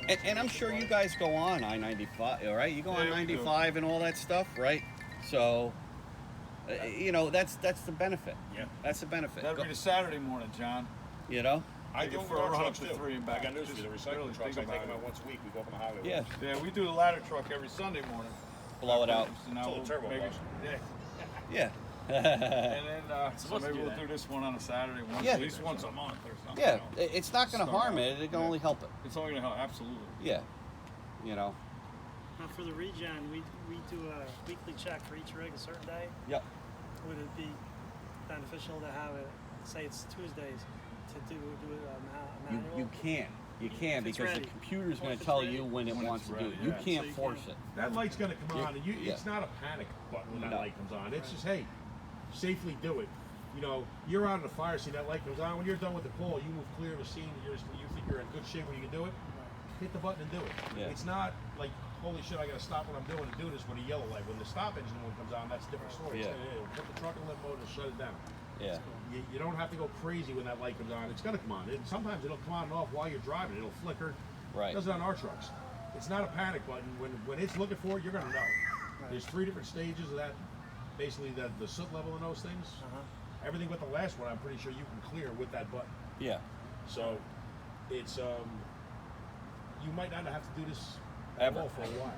And I'm sure you guys go on I-95, all right? You go on Yeah, we do. 95 and all that stuff, right? So, you know, that's the benefit. Yeah. That's the benefit. That'd be the Saturday morning, John. You know? I Take do it it for with a our run trucks up too. to 3 and I back. got news for you. The Just recycling really trucks, I think take them about out once a week. We go up on the highway. Yeah. Yeah, we do the ladder truck every Sunday morning. Blow it out. So now It's a little we'll turbo make it- bus. Yeah. Yeah. And then so supposed to maybe do we'll that. do this one on a Saturday, Yeah. at least once a month or something. Yeah. you know. It's not going to Start harm out. it. It can Yeah. only help it. It's only gonna help, absolutely. Yeah. You know? Now for the regen, we do a weekly check for each rig a certain day. Yep. Would it be beneficial to have it, say it's Tuesdays, to do a You, manual? you can. You can If it's because the ready. computer's Or going if to it's tell ready. you when it When wants it's to do it. ready, You yeah. can't So you force can- it. That light's going to come Yeah. on, and Yeah. it's not a panic button when that No. light comes on. It's just, hey, safely do it. You know, you're out in the fire scene, that light comes on. When you're done with the call, you move clear of the scene, you think you're in good shape when you can do it, hit the button and do it. Yeah. It's not like, holy shit, I got to stop what I'm doing to do this with a yellow light. When the stop engine one comes on, that's a different story. Yeah. Put the truck in limp mode and shut it down. Yeah. You don't have to go crazy when that light comes on. It's going to come on. Sometimes it'll come on and off while you're driving. It'll flicker. Right. It does it on our trucks. It's not a panic button. When it's looking for it, you're going to know. There's 3 different stages of that. Basically, the soot level in those things. Everything but the last one, I'm pretty sure you can clear with that button. Yeah. So, it's you might not have to do this Ever. all for a while.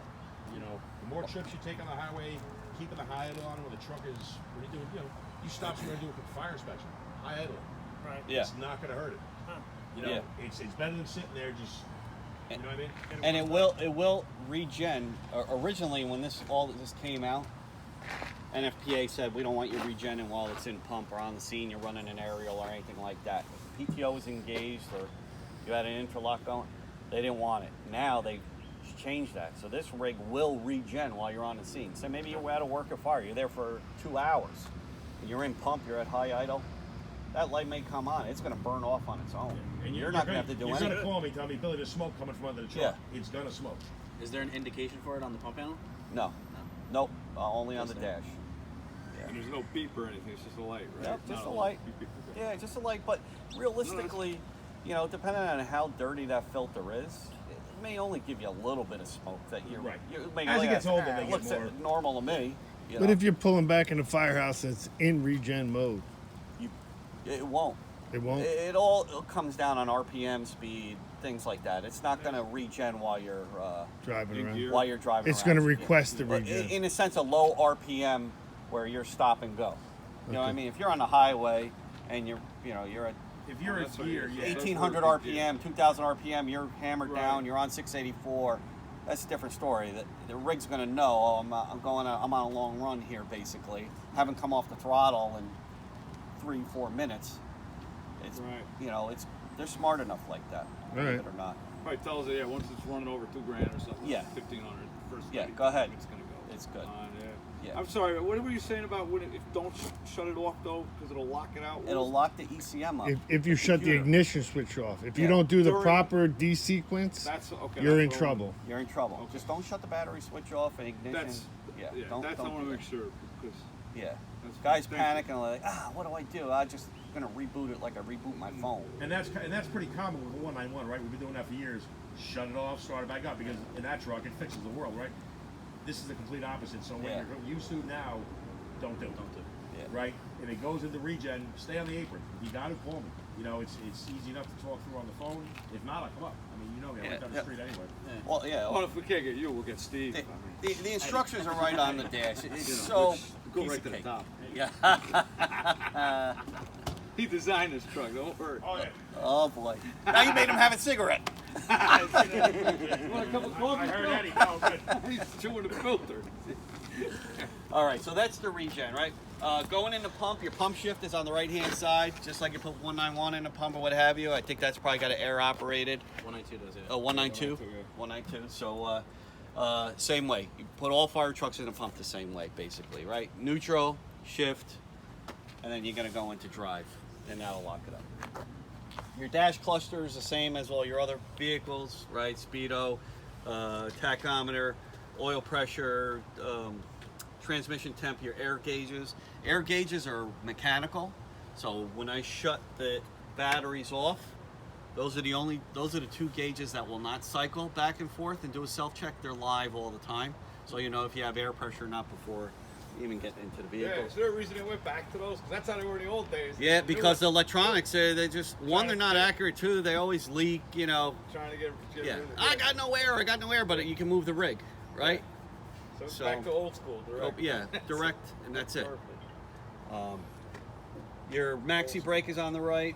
You know, the more trips you take on the highway, keeping the high idle on when the truck is when you do, you stop somewhere and do a quick fire inspection. High idle. Right. Yeah. It's not going to hurt it. Huh. You know, Yeah. it's better than sitting there just. You know what I mean? And it will regen. Originally, when all this came out, NFPA said we don't want you regenning while it's in pump or on the scene. You're running an aerial or anything like that. If the PTO was engaged or you had an interlock going, they didn't want it. Now they changed that, so this rig will regen while you're on the scene. So maybe you're at a work or fire. You're there for 2 hours. You're in pump. You're at high idle. That light may come on. It's going to burn off on its own. And You're not going to have to do You're anything. going to call me, tell me, Billy, there's smoke coming from under the truck. It's going to smoke. Is there an indication for it on the pump panel? No. Nope. Only on the dash. And there's no beep or anything. It's just a light, right? Yep, It's just not a light. beep, beep, beep. Yeah, just a light. But realistically, depending on how dirty that filter is, it may only give you a little bit of smoke that you're. Right. You may As it look gets at, older, they get looks more. normal to me. But if you're pulling back in the firehouse, it's in regen mode. it won't. It won't. It all comes down on RPM, speed, things like that. It's not going to regen while you're Driving In around. gear. while you're driving. It's around. going to request the Well, regen. in a sense, a low RPM where you're stop and go. You know what I Okay. mean? If you're on the highway and you're at If you're That's in what gear, it is. yeah. 1800 That's what we RPM, 2000 RPM, you're hammered Right. down, you're on 684. That's a different story. The rig's going to know, I'm I'm on a long run here, basically. Haven't come off the throttle in 3-4 minutes. It's Right. they're smart enough like that, believe Right. it or not. Probably tells you, once it's running over $2,000 or something. Yeah. 1,500. First Yeah, day, go ahead. It's gonna go. It's good. Yeah. Yeah. I'm sorry. What were you saying about when if don't shut it off though, because it'll lock it out? What It'll was- lock the ECM up. If you shut the Computer. ignition switch off, if you Yeah. don't do the During- proper desequence, That's okay. you're that's in what I trouble. You're in trouble. Okay. Just don't shut the battery switch off and ignition. That's don't that's I don't want do to that. make sure because Yeah. That's Guys fine. Thank panic and like, what do I do? I'm just gonna reboot it like I reboot my phone. And that's pretty common with the 191, right? We've been doing that for years. Shut it off, start it back up, because in that truck it fixes the world, right? This is the complete opposite. So when Yeah. you're used to now, don't do it. Yeah. Right? If it goes into regen, stay on the apron. If you got to, call me. It's easy enough to talk through on the phone. If not, I'll come up. I mean, you know me, I'm right down the Yeah. street anyway. Well, yeah. Well, if we can't get you, we'll get Steve. The, I mean, the instructions are right on the dash. It's you so know, go piece right of to the cake. top. Yeah. He designed this truck. Don't worry. Oh, yeah. Oh boy. Now you made him have a cigarette. You want a cup of coffee? I heard Bill? Eddie. Oh, good. He's chewing the filter. All right, so that's the regen, right? Going in the pump, your pump shift is on the right-hand side, just like you put 191 in the pump or what have you. I think that's probably got an air operated. 192 does it. Oh, 192? 192. So, same way. You put all fire trucks in the pump the same way, basically, right? Neutral, shift, and then you're going to go into drive, and that'll lock it up. Your dash cluster is the same as all your other vehicles, right? Speedo, tachometer, oil pressure, transmission temp, your air gauges. Air gauges are mechanical, so when I shut the batteries off, Those are the two gauges that will not cycle back and forth and do a self-check. They're live all the time. So you know if you have air pressure or not before you even get into the vehicle. Yeah, is there a reason they went back to those? Because that's how they were in the old days. Yeah, They because the were electronics, they just, one, they're not accurate, two, they always leak, you know. trying to get Yeah, rid of the I got no air, but you can move the rig, right? So it's so- back to old school, Oh, direct. yeah, direct, and that's it. Perfect. Your maxi brake is on the right.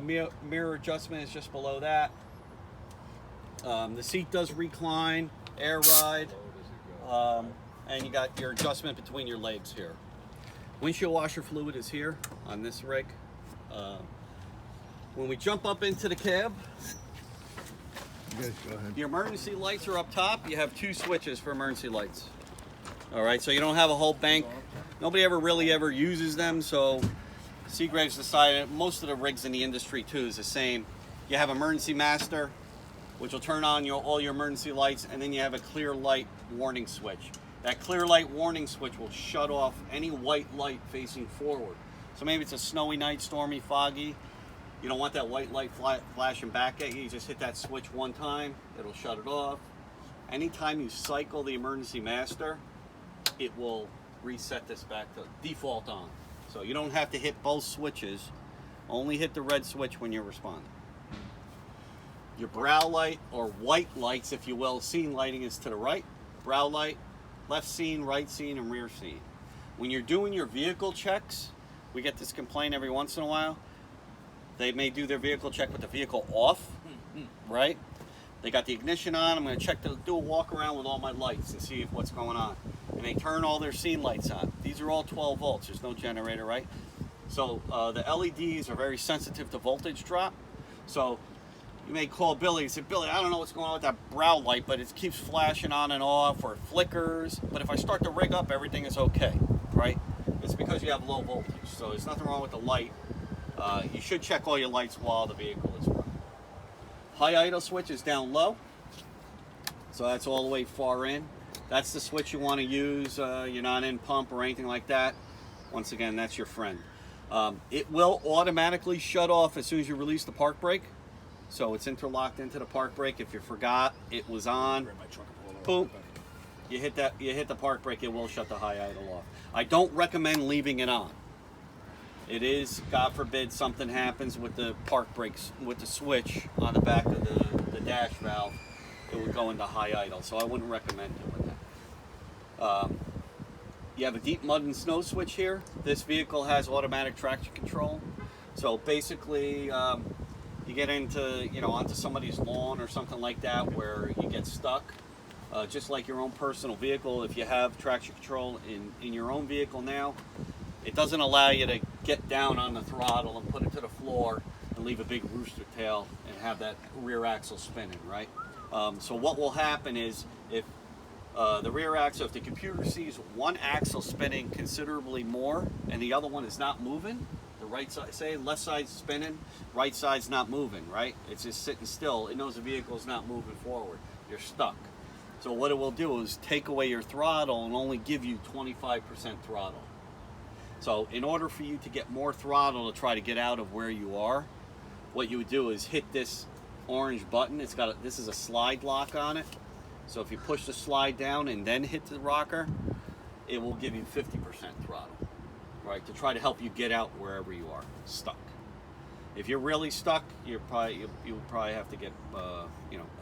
Mirror adjustment is just below that. The seat does recline, air ride, and you got your adjustment between your legs here. Windshield washer fluid is here on this rig. When we jump up into the cab, You guys go ahead. your emergency lights are up top. You have two switches for emergency lights. All right, so you don't have a whole bank. Nobody ever uses them, so Seagraves decided, most of the rigs in the industry too is the same. You have emergency master, which will turn on all your emergency lights, and then you have a clear light warning switch. That clear light warning switch will shut off any white light facing forward. So maybe it's a snowy night, stormy, foggy. You don't want that white light flashing back at you. You just hit that switch one time, it'll shut it off. Anytime you cycle the emergency master, it will reset this back to default on. So you don't have to hit both switches, only hit the red switch when you're responding. Your brow light, or white lights if you will, scene lighting is to the right. Brow light, left scene, right scene, and rear scene. When you're doing your vehicle checks, we get this complaint every once in a while. They may do their vehicle check with the vehicle off, right? They got the ignition on. I'm going to do a walk around with all my lights and see what's going on. And they turn all their scene lights on. These are all 12 volts. There's no generator, right? So the LEDs are very sensitive to voltage drop. So you may call Billy and say, Billy, I don't know what's going on with that brow light, but it keeps flashing on and off, or it flickers. But if I start to rig up, everything is okay, right? It's because you have low voltage. So there's nothing wrong with the light. You should check all your lights while the vehicle is running. High idle switch is down low. So that's all the way far in. That's the switch you want to use. You're not in pump or anything like that. Once again, that's your friend. It will automatically shut off as soon as you release the park brake. So it's interlocked into the park brake. If you forgot it was on, boom, you hit the park brake, it will shut the high idle off. I don't recommend leaving it on. It is, God forbid, something happens with the park brakes, with the switch on the back of the dash valve, it would go into high idle. So I wouldn't recommend doing that. You have a deep mud and snow switch here. This vehicle has automatic traction control. So basically, you get into, onto somebody's lawn or something like that where you get stuck. Just like your own personal vehicle, if you have traction control in your own vehicle now, it doesn't allow you to get down on the throttle and put it to the floor and leave a big rooster tail and have that rear axle spinning, right? So what will happen is if the rear axle, if the computer sees one axle spinning considerably more and the other one is not moving, the right side, say left side's spinning, right side's not moving, right? It's just sitting still. It knows the vehicle's not moving forward. You're stuck. So what it will do is take away your throttle and only give you 25% throttle. So in order for you to get more throttle to try to get out of where you are, what you would do is hit this orange button. This is a slide lock on it. So if you push the slide down and then hit the rocker, it will give you 50% throttle, right? To try to help you get out wherever you are stuck. If you're really stuck, you'll probably have to get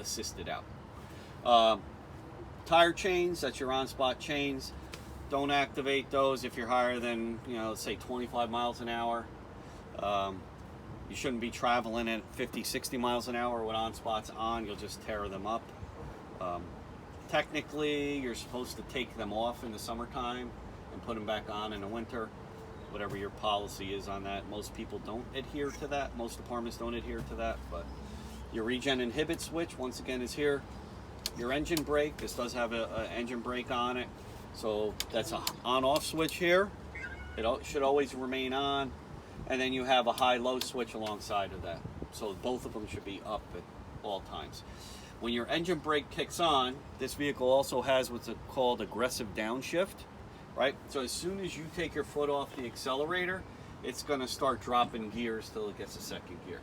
assisted out. Tire chains, that's your on-spot chains. Don't activate those if you're higher than, let's say 25 miles an hour. You shouldn't be traveling at 50, 60 miles an hour with on-spots on. You'll just tear them up. Technically, you're supposed to take them off in the summertime and put them back on in the winter. Whatever your policy is on that. Most people don't adhere to that. Most departments don't adhere to that. But your regen inhibit switch, once again, is here. Your engine brake, this does have an engine brake on it. So that's a on-off switch here. It should always remain on. And then you have a high-low switch alongside of that. So both of them should be up at all times. When your engine brake kicks on, this vehicle also has what's called aggressive downshift, right? So as soon as you take your foot off the accelerator, it's going to start dropping gears till it gets to second gear.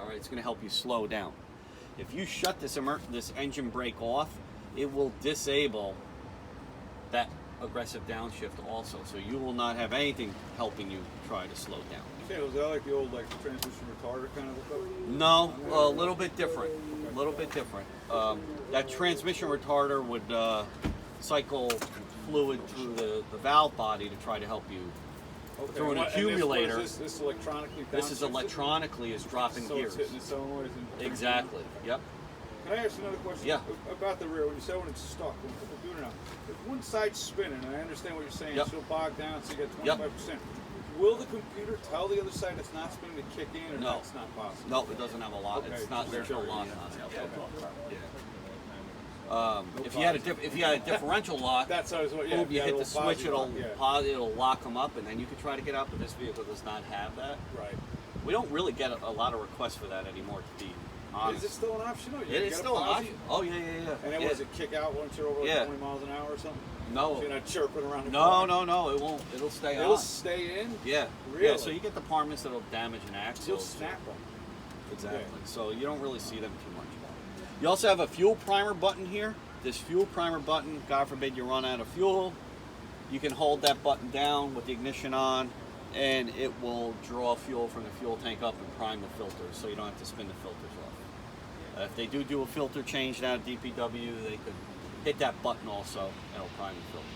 All right, it's going to help you slow down. If you shut this engine brake off, it will disable that aggressive downshift also. So you will not have anything helping you try to slow down. Okay, was that like the old like transmission retarder kind of hookup? No, a little bit different. A little bit different. That transmission retarder would cycle fluid through the valve body to try to help you. Okay. Through an and accumulator. This electronically. This is downshifted? electronically is dropping So gears. it's hitting the solenoids and. Exactly. Yep. Can I ask another question? Yeah. About the rear, when you say when it's stuck, when people do it now, if one side's spinning, and I understand what you're saying, Yep. it's still bogged down, so you get Yep. 25%. Will the computer tell the other side that's not spinning to kick in, or No. that's not possible? No, it doesn't have a lock. Okay, It's not. just There's no sure. lock on it. Okay. If you had a differential lock, That's how it's, yeah, boom, you yeah, hit the little switch, posi it'll lock, yeah. it'll lock them up, and then you can try to get out. But this vehicle does not have that. Right. We don't really get a lot of requests for that anymore, to be honest. Is it still an option? Or you It can is get a still an posi? option. Oh yeah. And then yeah. was it kick out once you're over like Yeah. 20 miles an hour or something? No. So you're not chirping around the No, corner? no, it won't. It'll stay It'll on. stay in? Yeah. Really? Yeah. So you get the departments that'll damage an axle. You'll snap them. Exactly. Okay. So you don't really see them too much. You also have a fuel primer button here. This fuel primer button, God forbid you run out of fuel, you can hold that button down with the ignition on, and it will draw fuel from the fuel tank up and prime the filters, so you don't have to spin the filters off. If they do a filter change now at DPW, they could hit that button also, and it'll prime the filter.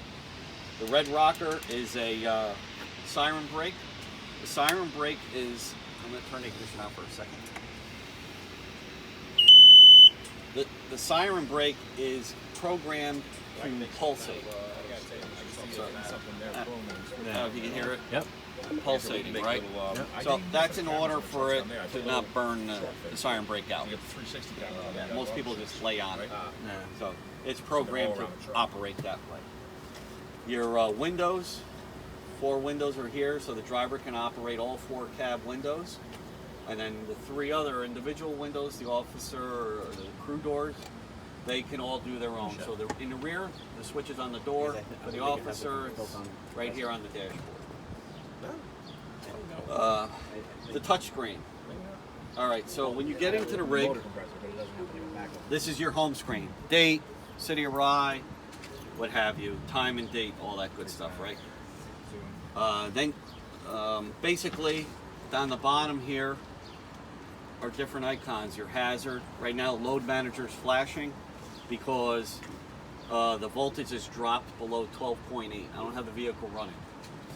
The red rocker is a siren brake. The siren brake is, I'm going to turn the ignition out for a second. The siren brake is programmed to pulsate. If you can hear it. Yep. Pulsating, right? So that's in order for it to not burn the siren brake out. Most people just lay on it. So it's programmed to operate that way. Your windows, 4 windows are here, so the driver can operate all 4 cab windows. And then the 3 other individual windows, the officer or the crew doors, they can all do their own. So in the rear, the switch is on the door. For the officer, it's right here on the dashboard. The touch screen. All right, so when you get into the rig, this is your home screen. Date, city of Rye, what have you, time and date, all that good stuff, right? Then basically, down the bottom here are different icons. Your hazard. Right now, load manager is flashing because the voltage is dropped below 12.8. I don't have the vehicle running.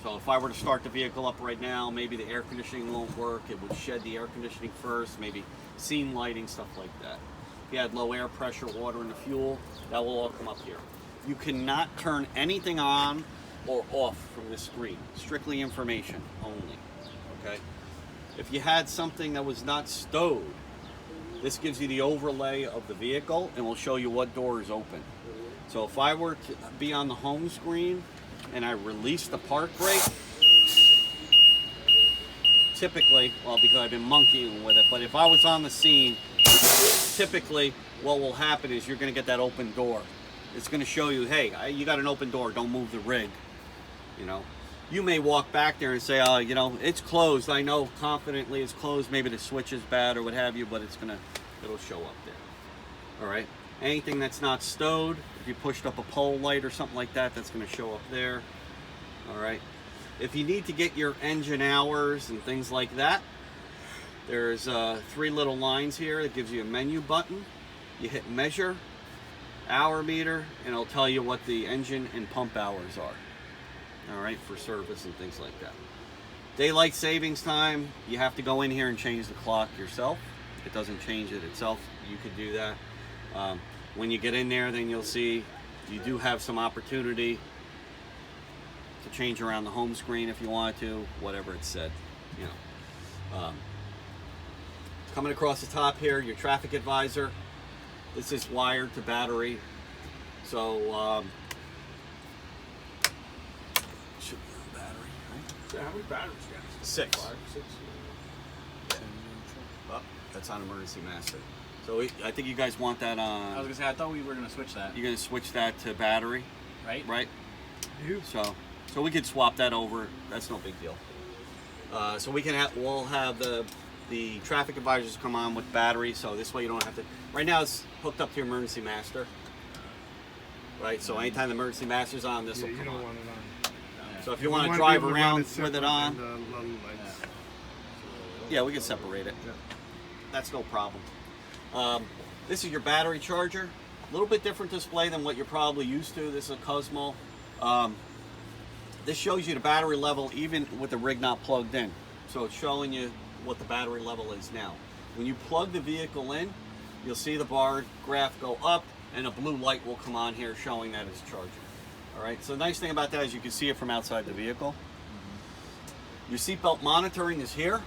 So if I were to start the vehicle up right now, maybe the air conditioning won't work. It would shed the air conditioning first, maybe scene lighting, stuff like that. If you had low air pressure, water in the fuel, that will all come up here. You cannot turn anything on or off from this screen. Strictly information only, okay? If you had something that was not stowed, this gives you the overlay of the vehicle and will show you what door is open. So if I were to be on the home screen and I release the park brake, typically, well, because I've been monkeying with it, but if I was on the scene, typically what will happen is you're going to get that open door. It's going to show you, hey, you got an open door, don't move the rig, you know. You may walk back there and say, you know, it's closed. I know confidently it's closed. Maybe the switch is bad or what have you, but it'll show up there. All right. Anything that's not stowed, if you pushed up a pole light or something like that, that's going to show up there. All right. If you need to get your engine hours and things like that, there's 3 little lines here that gives you a menu button. You hit measure, hour meter, and it'll tell you what the engine and pump hours are. All right, for service and things like that. Daylight savings time, you have to go in here and change the clock yourself. It doesn't change it itself. You could do that. When you get in there, then you'll see you do have some opportunity to change around the home screen if you want to, whatever it said, you know. Coming across the top here, your traffic advisor. This is wired to battery. So, should be on battery, right? So how many batteries you got? 6. 5, 6? Oh, that's on emergency master. So I think you guys want that I was on. gonna say I thought we were gonna switch that. You're gonna switch that to battery, Right? right? So we could swap that over. That's no big deal. So we can we'll have the The traffic advisors come on with batteries, so this way you don't have to. Right now it's hooked up to your emergency master. Right, so anytime the emergency master's on, this Yeah, will you come don't on. want it on. So if you want to be drive able to run around with separate it on, and, little lights. yeah, we can separate it. Yeah. That's no problem. This is your battery charger. A little bit different display than what you're probably used to. This is a Cosmo. This shows you the battery level even with the rig not plugged in. So it's showing you what the battery level is now. When you plug the vehicle in, you'll see the bar graph go up and a blue light will come on here showing that it's charging. All right, so the nice thing about that is you can see it from outside the vehicle. Your seatbelt monitoring is here.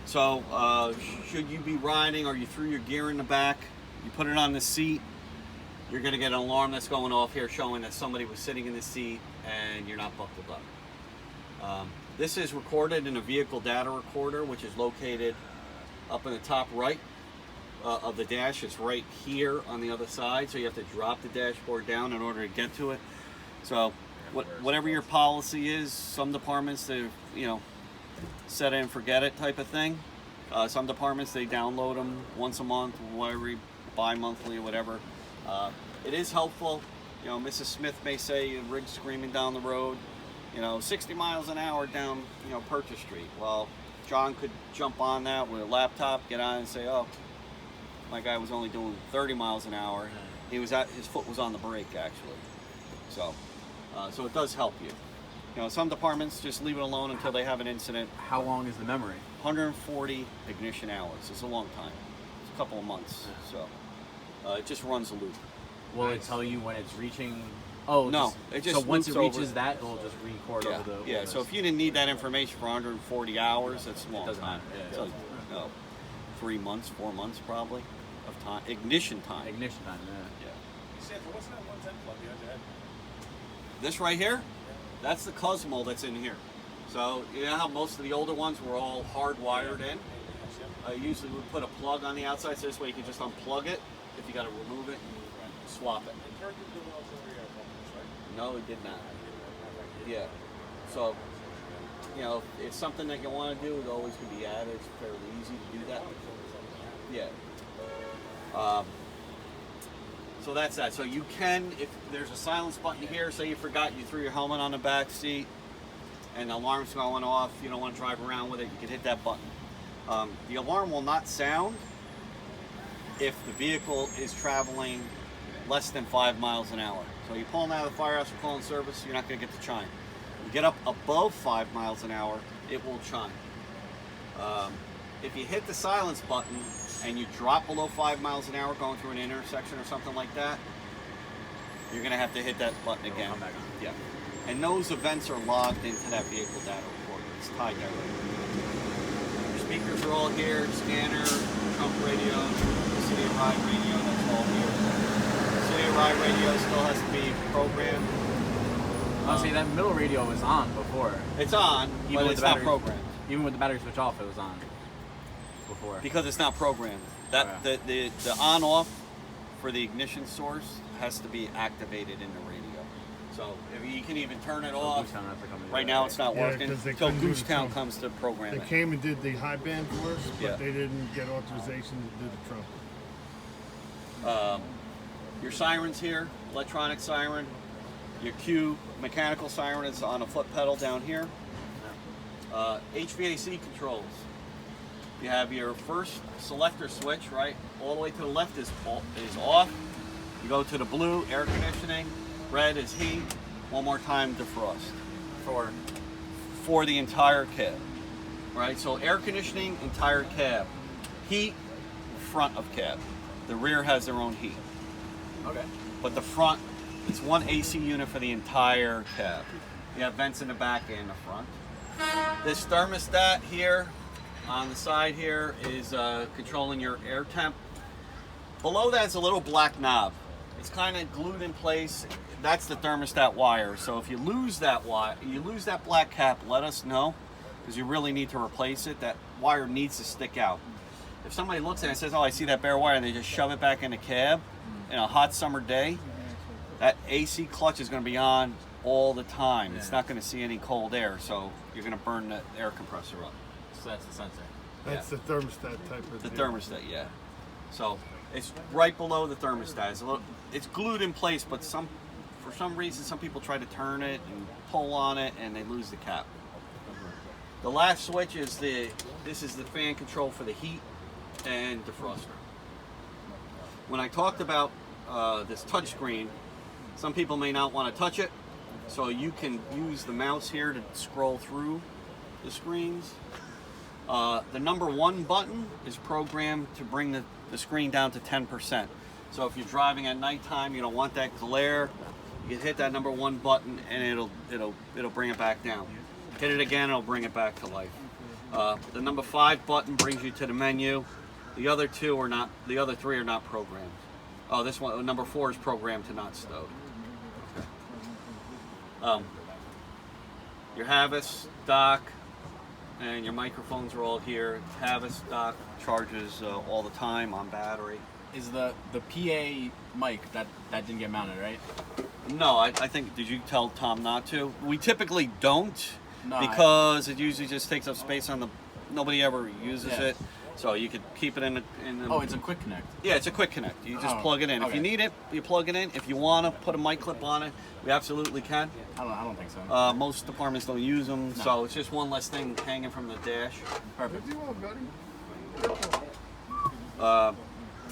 So should you be riding or you threw your gear in the back, you put it on the seat, you're gonna get an alarm that's going off here showing that somebody was sitting in the seat and you're not buckled up. This is recorded in a vehicle data recorder, which is located up in the top right of the dash. It's right here on the other side, so you have to drop the dashboard down in order to get to it. So whatever your policy is, some departments they set it and forget it type of thing. Some departments they download them once a month, every bi-monthly or whatever. It is helpful. Mrs. Smith may say rig screaming down the road, 60 miles an hour down Purchase Street. Well, John could jump on that with a laptop, get on and say, oh, my guy was only doing 30 miles an hour. His foot was on the brake actually. So it does help you. Some departments just leave it alone until they have an incident. How long is the memory? 140 ignition hours. It's a long time. It's a couple of months. So it just runs a loop. Will it tell you when it's reaching? Oh, No, it just so once it loops reaches over. that, it'll just record Yeah, over the. yeah. So if you didn't need that information for 140 hours, that's a long doesn't time. matter, yeah. So, 3 months, 4 months probably of time, ignition time. Ignition time. Yeah. Yeah. Sandra, what's that 110 plug behind your head? This right here, that's the Cosmo that's in here. So you know how most of the older ones were all hardwired in? Usually we put a plug on the outside, so this way you can just unplug it if you got to remove it and swap it. No, we did not. Yeah. So, it's something that you want to do. It always can be added. It's fairly easy to do that. Yeah. So that's that. So you can, if there's a silence button here, say you forgot you threw your helmet on the back seat and the alarm's going off, you don't want to drive around with it, you can hit that button. The alarm will not sound if the vehicle is traveling less than 5 miles an hour. So you're pulling out of the firehouse or calling service, you're not going to get the chime. You get up above 5 miles an hour, it will chime. If you hit the silence button and you drop below 5 miles an hour going through an intersection or something like that, you're going to have to hit that button again. Come back on. Yeah. And those events are logged into that vehicle data recorder. It's tied directly. Your speakers are all here, scanner, trunk radio, City of Ride radio, that's all here. City of Ride radio still has to be programmed. Honestly, that middle radio was on before. It's on, Even but with it's the not battery- programmed. Even with the battery switch off, it was on before. Because it's not programmed. That the on-off for the ignition source has to be activated in the radio. So if you can even turn it off. Goose Town has to come and do Right that, now right? it's not Yeah, working 'cause they until couldn't do the Goosetown trunk. comes to program They it. came and did the high band for us, but Yeah. they didn't get authorization to do the trunk. Your siren's here, electronic siren. Your Q mechanical siren is on a foot pedal down here. HVAC controls. You have your first selector switch, right? All the way to the left is off. You go to the blue, air conditioning. Red is heat. One more time, defrost. For the entire cab, right? So air conditioning, entire cab. Heat, front of cab. The rear has their own heat. Okay. But the front, it's one AC unit for the entire cab. You have vents in the back and the front. This thermostat here on the side here is controlling your air temp. Below that is a little black knob. It's kind of glued in place. That's the thermostat wire. So if you lose that wire, you lose that black cap, let us know, because you really need to replace it. That wire needs to stick out. If somebody looks at it and says, oh, I see that bare wire, and they just shove it back in the cab in a hot summer day, that AC clutch is going to be on all the time. It's not going to see any cold air, so you're going to burn the air compressor up. So that's the sensor. That's the thermostat type of The deal. thermostat, yeah. So it's right below the thermostat. It's glued in place, but for some reason, some people try to turn it and pull on it, and they lose the cap. The last switch is this is the fan control for the heat and defroster. When I talked about this touch screen, some people may not want to touch it, so you can use the mouse here to scroll through the screens. The number 1 button is programmed to bring the screen down to 10%. So if you're driving at nighttime, you don't want that glare, you can hit that number 1 button and it'll bring it back down. Hit it again, it'll bring it back to life. The number 5 button brings you to the menu. The other 3 are not programmed. Oh, this one, number 4 is programmed to not stowed. Okay. Your Havas dock and your microphones are all here. Havas dock charges all the time on battery. Is the PA mic that didn't get mounted, right? No, I think, did you tell Tom not to? We typically don't, No, because it usually just takes up space on nobody ever uses Yeah. it. So you could keep it in the Oh, it's a quick connect. yeah, it's a quick connect. You just Oh, plug it in. If okay. you need it, you plug it in. If you want to put a mic clip on it, we absolutely can. I don't think so. Most departments don't use them, so it's just one less thing hanging from the dash. Perfect.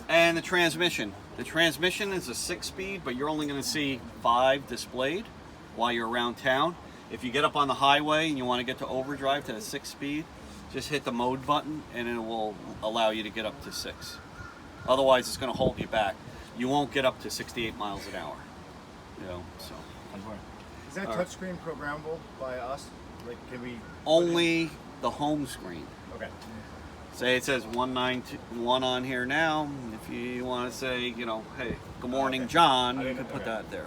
And the transmission. The transmission is a 6-speed, but you're only going to see 5 displayed while you're around town. If you get up on the highway and you want to get to overdrive to the 6-speed, just hit the mode button and it will allow you to get up to 6. Otherwise, it's going to hold you back. You won't get up to 68 miles an hour. You know, so Is that touchscreen programmable by us? Like, can we? only the home screen. Okay. Say it says 191 on here now. If you want to say, you know, hey, good morning, Okay. John, I you didn't- can put okay. that there.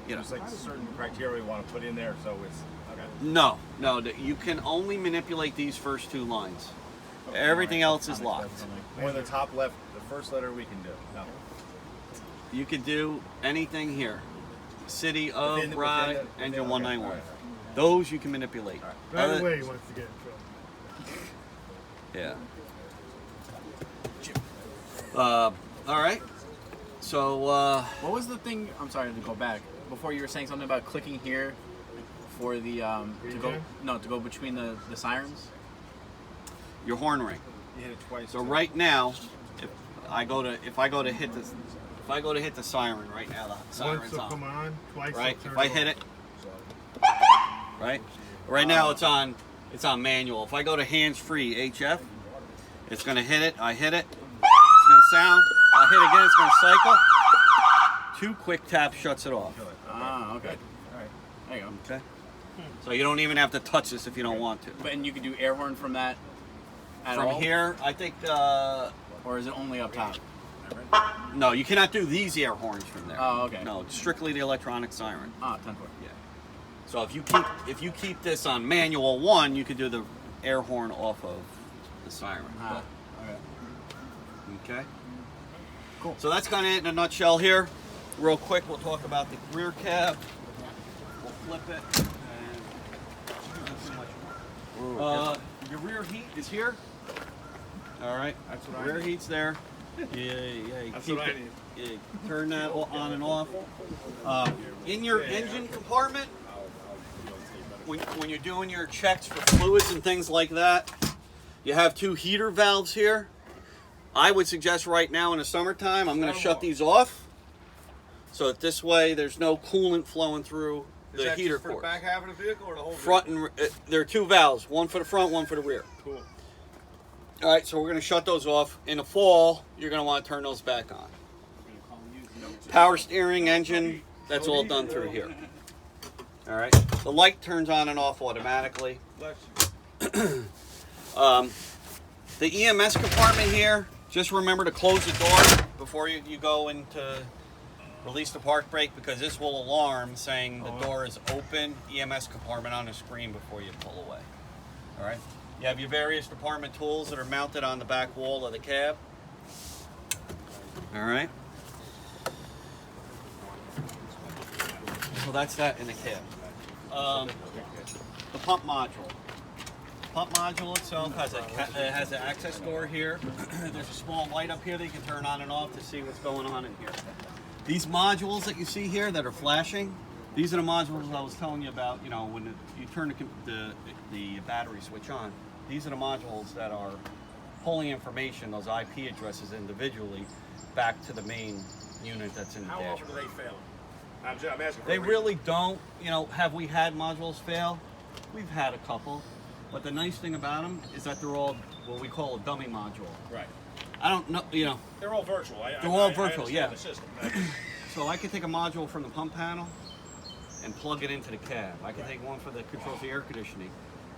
You know. There's like certain criteria we want to put in there, so it's okay. No, you can only manipulate these first 2 lines. Everything else is locked. Or the top left, the first letter we can do. No. You can do anything here. City of Within Rye, the- engine okay, 191. all right. Those you can manipulate. Right Other- away, he wants to get in trouble. Yeah. All right. So, What was the thing? I'm sorry to go back. Before you were saying something about clicking here for the to go between the sirens. your horn ring. You hit it twice. So too. right now, if I go to hit the siren right now, the Once siren's it'll come on. on, twice Right? it'll If turn I hit off. it, right? Right now it's on manual. If I go to hands-free HF, it's gonna hit it. I hit it. It's gonna sound. I hit again. It's gonna cycle. 2 quick taps shuts it off. Ah, okay. All right. There you go. Okay. So you don't even have to touch this if you don't want to. But and you can do air horn from that. At From all? here, I think. Or is it only up top? No, you cannot do these air horns from there. Oh, okay. No, it's strictly the electronic siren. Ah, 10-4. Yeah. So if you keep this on manual 1, you could do the air horn off of the siren. Ah, okay. Okay. Cool. So that's kind of it in a nutshell here. Real quick, we'll talk about the rear cab. We'll flip it. And your rear heat is here. All right. That's what I Rear need. heat's there. Yeah. You That's keep what I it- need. you turn that on and off. In your engine compartment, when you're doing your checks for fluids and things like that, you have 2 heater valves here. I would suggest right now in the summertime, I'm going to shut these off, so that this way there's no coolant flowing through Is the that heater just for the cord. back half of the vehicle or the whole Front vehicle? and there are 2 valves, one for the front, one for the rear. Cool. All right, so we're going to shut those off. In the fall, you're going to want to turn those back on. Power steering, engine, that's all done through here. All right, the light turns on and off automatically. Bless you. The EMS compartment here, just remember to close the door before you go into release the park brake, because this will alarm saying the door is open, EMS compartment on the screen before you pull away. All right. You have your various department tools that are mounted on the back wall of the cab. All right. So that's that in the cab. The pump module. Pump module itself has an access door here. There's a small light up here that you can turn on and off to see what's going on in here. These modules that you see here that are flashing, these are the modules I was telling you about. You know, when you turn the battery switch on, these are the modules that are pulling information, those IP addresses individually, back to the main unit that's in the How dashboard. often do they fail? I'm asking for They a reason. really don't. You know, have we had modules fail? We've had a couple. But the nice thing about them is that they're all what we call a dummy module. Right. I don't know, you know, They're all virtual. They're all virtual, I yeah. understand the system. so I could take a module from the pump panel and plug it into the cab. I can take one for the controls the air conditioning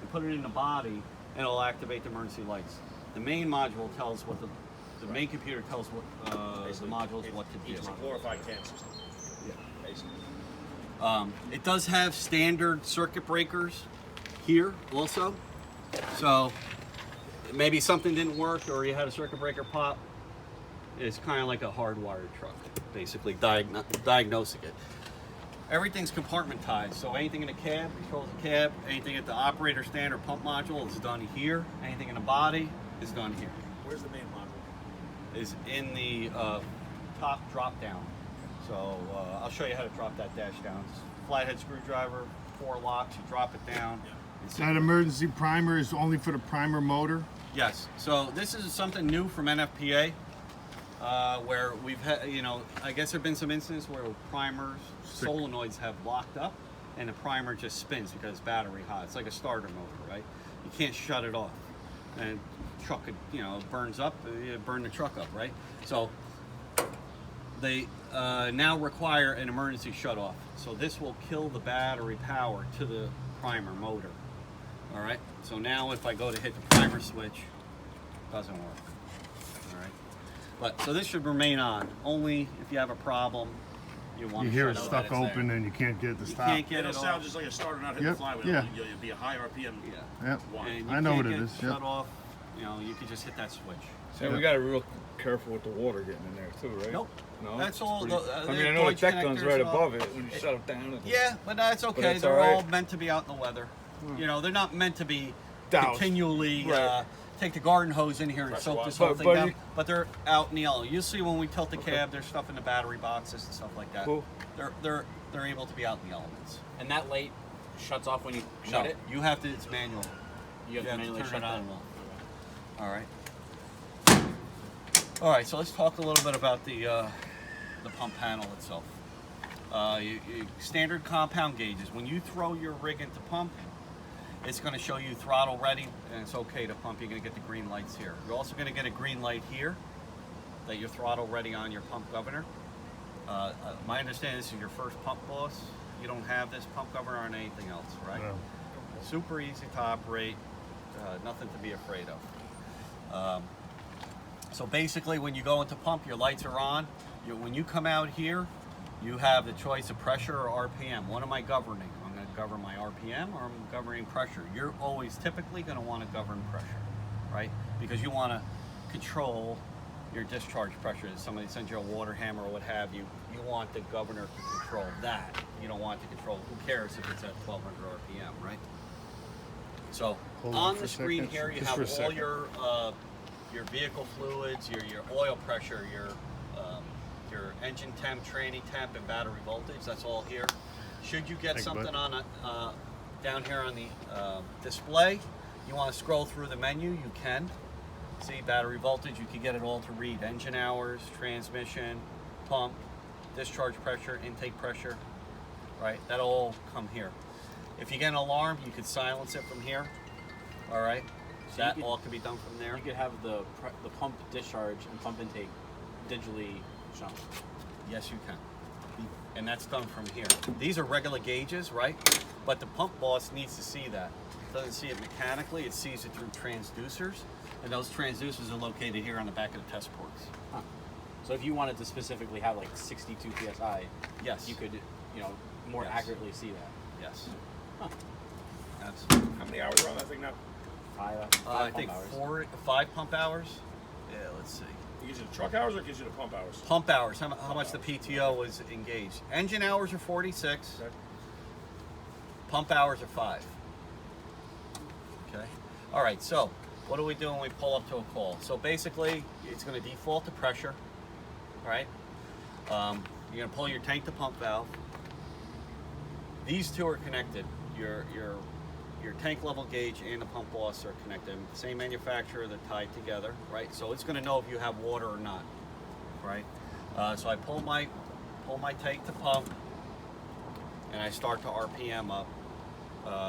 and put it in the body, and it'll activate the emergency lights. The main module tells what the main computer tells what the modules what to do. It's a glorified CAN system. Yeah. Basically. It does have standard circuit breakers here also. So maybe something didn't work or you had a circuit breaker pop. It's kind of like a hardwired truck, basically diagnosing it. Everything's compartmentized, so anything in the cab controls the cab, anything at the operator stand or pump module is done here, anything in the body is done here. Where's the main module? Is in the top drop down. So I'll show you how to drop that dash down. It's flathead screwdriver, 4 locks, you drop it down. It's- That emergency primer is only for the primer motor. Yes. So this is something new from NFPA, where we've had, you know, I guess there've been some instances where primers, solenoids have locked up, and the primer just spins because it's battery hot. It's like a starter motor, right? You can't shut it off, and truck, you know, burns up, you burn the truck up, right? So they now require an emergency shut off. So this will kill the battery power to the primer motor. All right. So now if I go to hit the primer switch, it doesn't work. All right. But so this should remain on. Only if you have a problem, you want You to hear it shut stuck it off. open and you can't get it to You stop. can't get It'll it sound off. just like a starter not hitting Yep, the flywheel. yeah. You'll be a high RPM. Yeah. Yep. one. And you I know can't what it get is, Shut yep. off. You know, you can just hit that switch. So we got to be real careful with the water getting in there too, right? Nope. No, That's it's all. pretty- The, I mean, the I know the Deutsch tech gun's connectors right and all. above it when you shut it down. Yeah, but that's okay. it's They're all all right. meant to be out in the weather. You know, they're not meant to be Doused. continually Right. take the garden hose in here and Pressure soak wash. this whole But- thing but down. you- But they're out in the yellow. You'll see when we tilt the cab, there's stuff in the battery boxes and stuff like that. Cool. They're able to be out in the elements. And that light shuts off when you shut No, it. you have to. It's manual. You have to manually turn shut it on that. and off. All right. All right. So let's talk a little bit about the pump panel itself. Standard compound gauges. When you throw your rig into pump, it's going to show you throttle ready, and it's okay to pump. You're going to get the green lights here. You're also going to get a green light here that you're throttle ready on your pump governor. My understanding, this is your first pump boss. You don't have this pump governor on anything else, right? No. Super easy to operate, nothing to be afraid of. So basically, when you go into pump, your lights are on. When you come out here, you have the choice of pressure or RPM. What am I governing? I'm going to govern my RPM or I'm governing pressure. You're always typically going to want to govern pressure, right? Because you want to control your discharge pressure. If somebody sends you a water hammer or what have you, you want the governor to control that. You don't want to control, who cares if it's at 1200 RPM, right? So Hold on on for the a screen second. here, you Just have for a all second. your vehicle fluids, your oil pressure, your engine temp, tranny temp, and battery voltage. That's all here. Should you get Thanks, something bud. on down here on the display, you want to scroll through the menu, you can. See battery voltage, you can get it all to read. Engine hours, transmission, pump, discharge pressure, intake pressure, right? That'll all come here. If you get an alarm, you could silence it from here, all right? So That you could- all can be done from there. You could have the pump discharge and pump intake digitally shown. Yes, you can. And that's done from here. These are regular gauges, right? But the pump boss needs to see that. It doesn't see it mechanically, it sees it through transducers. And those transducers are located here on the back of the test ports. Huh. So if you wanted to specifically have like 62 psi, Yes. you could, more Yes. accurately see that. Yes. Huh. Absolutely. How many hours are on that thing now? Five I pump think hours. 5 pump hours. Yeah, let's see. It gives you the truck hours or it gives you the pump hours? Pump hours, how much the PTO was engaged. Engine hours are 46. Okay. Pump hours are 5. Okay. All right, so what do we do when we pull up to a call? So basically, it's going to default to pressure, all right? You're going to pull your tank to pump valve. These two are connected. Your tank level gauge and the pump boss are connected. Same manufacturer, they're tied together, right? So it's going to know if you have water or not, right? So I pull my tank to pump, and I start to RPM up.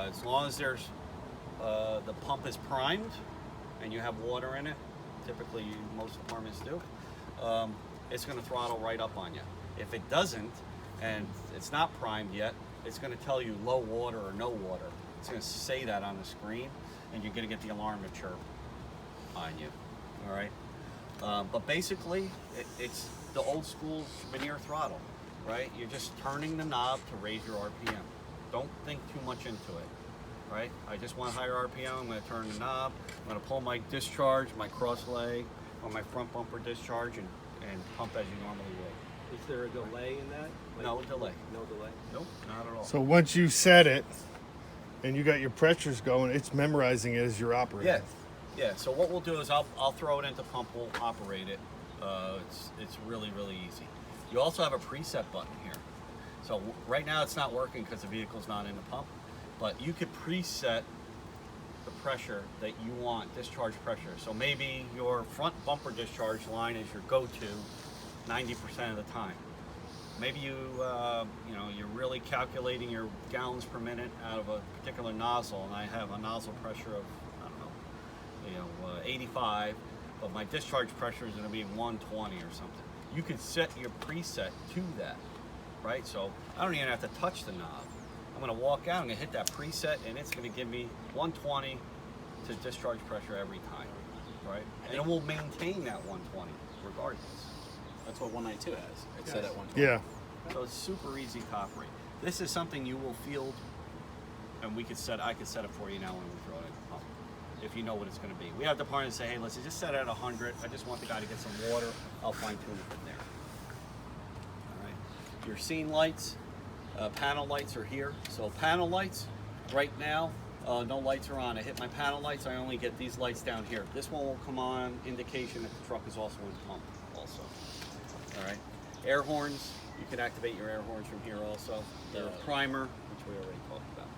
As long as there's the pump is primed and you have water in it, typically most apartments do, it's going to throttle right up on you. If it doesn't and it's not primed yet, it's going to tell you low water or no water. It's going to say that on the screen, and you're going to get the alarm to chirp on you. All right. But basically, it's the old school veneer throttle, right? You're just turning the knob to raise your RPM. Don't think too much into it, right? I just want higher RPM. I'm going to turn the knob. I'm going to pull my discharge, my cross leg, or my front bumper discharge, and pump as you normally would. Is there a delay in that? No delay. No delay. Nope, not at all. So once you set it and you got your pressures going, it's memorizing it as you're operating. Yeah, yeah. So what we'll do is I'll throw it into pump. We'll operate it. It's really easy. You also have a preset button here. So right now it's not working because the vehicle's not in the pump, but you could preset the pressure that you want, discharge pressure. So maybe your front bumper discharge line is your go-to 90% of the time. Maybe you're really calculating your gallons per minute out of a particular nozzle, and I have a nozzle pressure of, 85, but my discharge pressure is going to be 120 or something. You could set your preset to that, right? So I don't even have to touch the knob. I'm going to walk out, I'm going to hit that preset, and it's going to give me 120 to discharge pressure every time, right? And it will maintain that 120 regardless. That's what 192 has. It's set at 120. Yeah. So it's super easy to operate. This is something you will field, and I could set it for you now when we throw it in the pump, if you know what it's going to be. We have departments say, hey, listen, just set it at 100. I just want the guy to get some water. I'll fine tune it from there. All right. Your scene lights, panel lights are here. So panel lights, right now, no lights are on. I hit my panel lights. I only get these lights down here. This one will come on, indication that the truck is also in pump also. All right. Air horns, you can activate your air horns from here also. The primer, which we already talked about.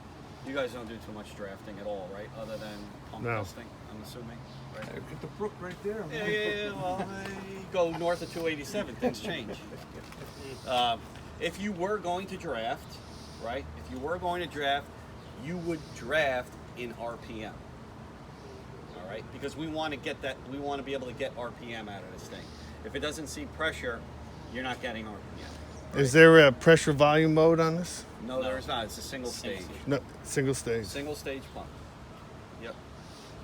You guys don't do too much drafting at all, right? Other than pump No. testing, I'm assuming. Right? Look at the brook right there. Yeah. Well, you go north of 287, things change. If you were going to draft, right? If you were going to draft, you would draft in RPM. All right? Because we want to get that. We want to be able to get RPM out of this thing. If it doesn't see pressure, you're not getting RPM. Is there a pressure volume mode on this? No, there's not. It's a single stage. No, single stage. Single stage pump. Yep.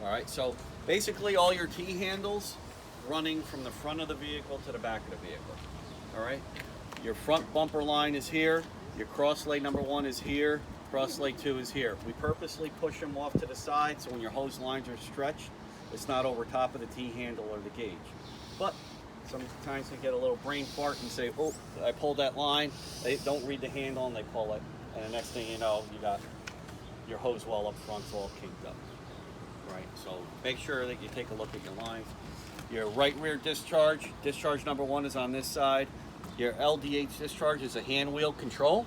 All right. So basically, all your T handles running from the front of the vehicle to the back of the vehicle. All right. Your front bumper line is here. Your cross lay number 1 is here. Cross lay 2 is here. We purposely push them off to the side so when your hose lines are stretched, it's not over top of the T handle or the gauge. But sometimes they get a little brain fart and say, oh, I pulled that line. They don't read the handle and they pull it. And the next thing you know, you got your hose well up front's all kinked up. Right? So make sure that you take a look at your lines. Your right rear discharge number 1 is on this side. Your LDH discharge is a hand wheel control.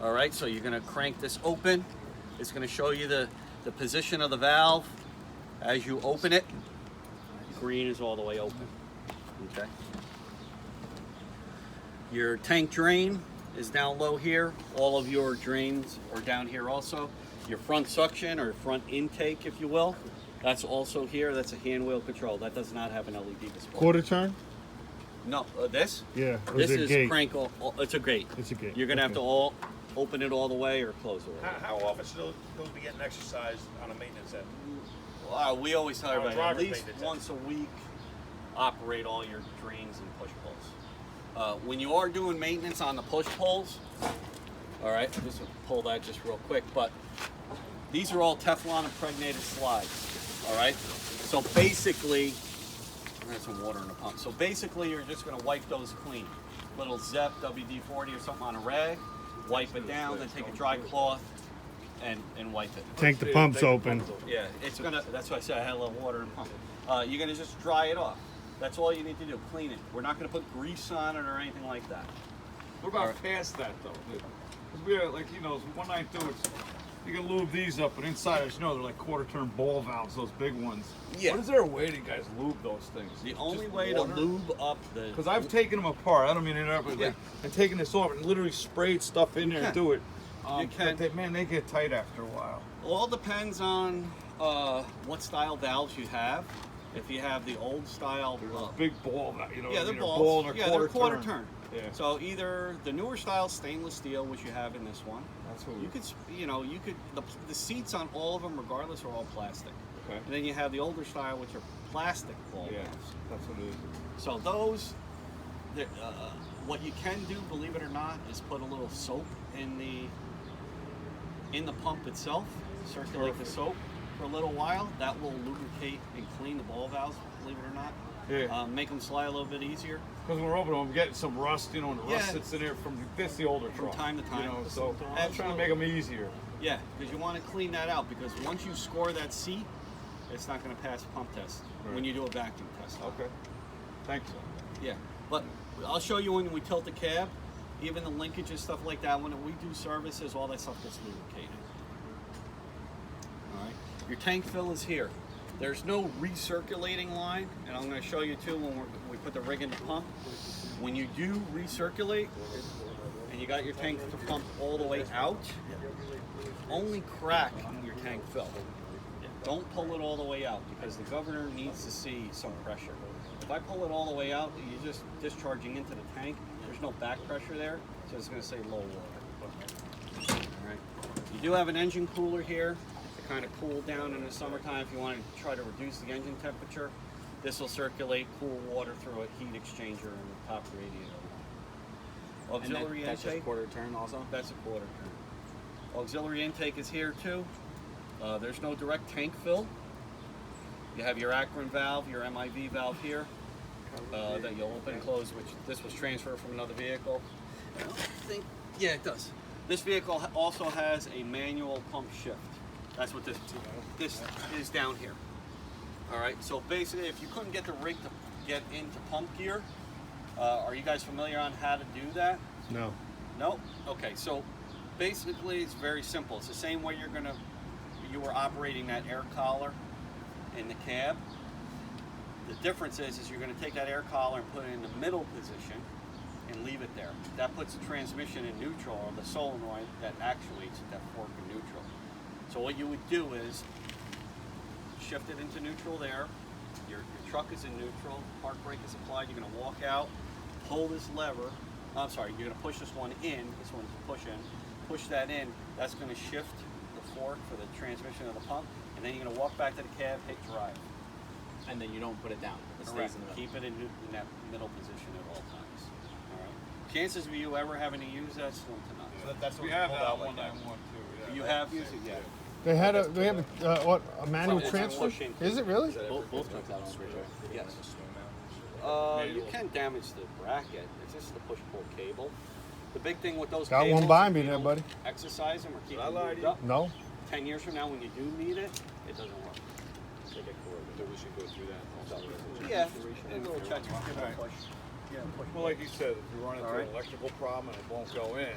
All right, so you're gonna crank this open. It's gonna show you the position of the valve as you open it. Green is all the way open. Okay. Your tank drain is down low here. All of your drains are down here also. Your front suction or front intake, if you will, that's also here. That's a hand wheel control. That does not have an LED display. Quarter turn? No, this? Yeah. Or This it is gate? crank. It's a gate. It's a gate. You're gonna have to Okay. all open it all the way or close it all the way. How often should those be getting exercised on a maintenance end? We always tell everybody at driver's least maintenance. once a week, operate all your drains and push pulls. When you are doing maintenance on the push pulls, all right, just pull that just real quick, but these are all Teflon impregnated slides, all right? So basically, there's some water in the pump. So basically, you're just gonna wipe those clean. Little Zep WD-40 or something on a rag, wipe it down, then take a dry cloth, and wipe it. Tank the pump's open. Yeah, it's gonna. That's why I said I had a little water in the pump. You're gonna just dry it off. That's all you need to do. Clean it. We're not gonna put grease on it or anything like that. What about past that though? Because we are like, you know, 192. It's you can lube these up, but inside, as you know, they're like quarter-turn ball valves, those big ones. Yeah. What is there a way to guys lube those things? The only Just way water? to lube up the Because I've taken them apart. I don't mean to interrupt, but Yeah. like, and taken this off and literally sprayed stuff in there and can. do it. You can. But man, they get tight after a while. all depends on what style valves you have. If you have the old style, Big ball, you know. yeah, I they're mean, balls. Ball and Yeah, they're quarter turn. Yeah. So either the newer style stainless steel, which you have in this one, That's what you could, you could, the seats on all of them, regardless, are all plastic. Okay. And then you have the older style, which are plastic ball Yeah, valves. that's what it is. So those, what you can do, believe it or not, is put a little soap in the pump itself. Circulate the soap for a little while. That will lubricate and clean the ball valves. Believe it or not. Yeah. Make them slide a little bit easier. Because when we're opening them, I'm getting some rust, you know, and the rust Yeah. sits in there from the older From truck. time to time. You know, so I'm trying to make them easier. Yeah, because you want to clean that out. Because once you score that seat, it's not going to pass the pump test when you do a vacuum test. Okay. Thanks. Yeah, but I'll show you when we tilt the cab, even the linkages, stuff like that. When we do services, all that stuff gets lubricated. All right. Your tank fill is here. There's no recirculating line, and I'm going to show you too when we put the rig in the pump. When you do recirculate, and you got your tank to pump all the way out, only crack your tank fill. Don't pull it all the way out because the governor needs to see some pressure. If I pull it all the way out, you're just discharging into the tank. There's no back pressure there, so it's going to say low water. All right. You do have an engine cooler here to kind of cool down in the summertime if you want to try to reduce the engine temperature. This will circulate cool water through a heat exchanger in the top radiator. Auxiliary that's just intake. quarter turn also. That's a quarter turn. Auxiliary intake is here too. There's no direct tank fill. You have your Akron valve, your MIV valve here that you'll open and close, which this was transferred from another vehicle. I don't think, yeah, it does. This vehicle also has a manual pump shift. That's what this is down here. All right, so basically if you couldn't get the rig to get into pump gear, are you guys familiar on how to do that? No. No? Okay, so basically it's very simple. It's the same way you were operating that air collar in the cab. The difference is you're going to take that air collar and put it in the middle position and leave it there. That puts the transmission in neutral, or the solenoid that actuates that fork in neutral. So what you would do is shift it into neutral there. Your truck is in neutral, park brake is applied, you're going to walk out, pull this lever. I'm sorry, you're going to push this one in, this one's push in, push that in, that's going to shift the fork for the transmission of the pump, and then you're going to walk back to the cab, hit drive. And then you don't put it down. It Correct. stays in the middle. Keep it in that middle position at all times. All right. Chances of you ever having to use that, slim to none. So that's what We have that 191 too. Yeah. You have used it, yeah. They have a manual It's a transfer? push-in. Is it really? Both trucks out on switch. Yes. You can damage the bracket. It's just the push-pull cable. The big thing with those Got cables, one by me if you there, don't buddy. Exercise them or keep I them lied to moved you? up. No. 10 years from now, when you do need it, it doesn't work. So we should go through that also. Yeah, and we'll check. Give it a push. Yeah, push. Well, like you said, if you run into All right. an electrical problem and it won't go in,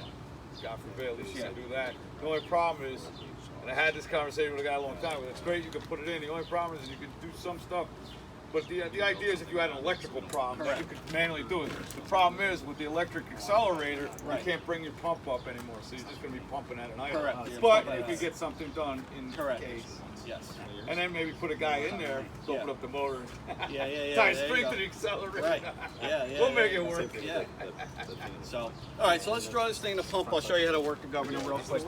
God forbid, at least you can do that. The only problem is, and I had this conversation with a guy a long time ago, it's great you can put it in. The only problem is you can do some stuff. But the idea is if you had an electrical problem, that you could manually do it. The problem is with the electric accelerator, Right. you can't bring your pump up anymore, so you're just going to be pumping at an idle. Correct. But you can get something done in Correct. case. Yes. And then maybe put a guy in there, open Yeah. up the motor, Yeah, yeah. tie there you straight go. to the accelerator. Right. Yeah, yeah. We'll make yeah. it work. Yeah. So, all right. So let's draw this thing to pump. I'll show you how to work the governor real quick.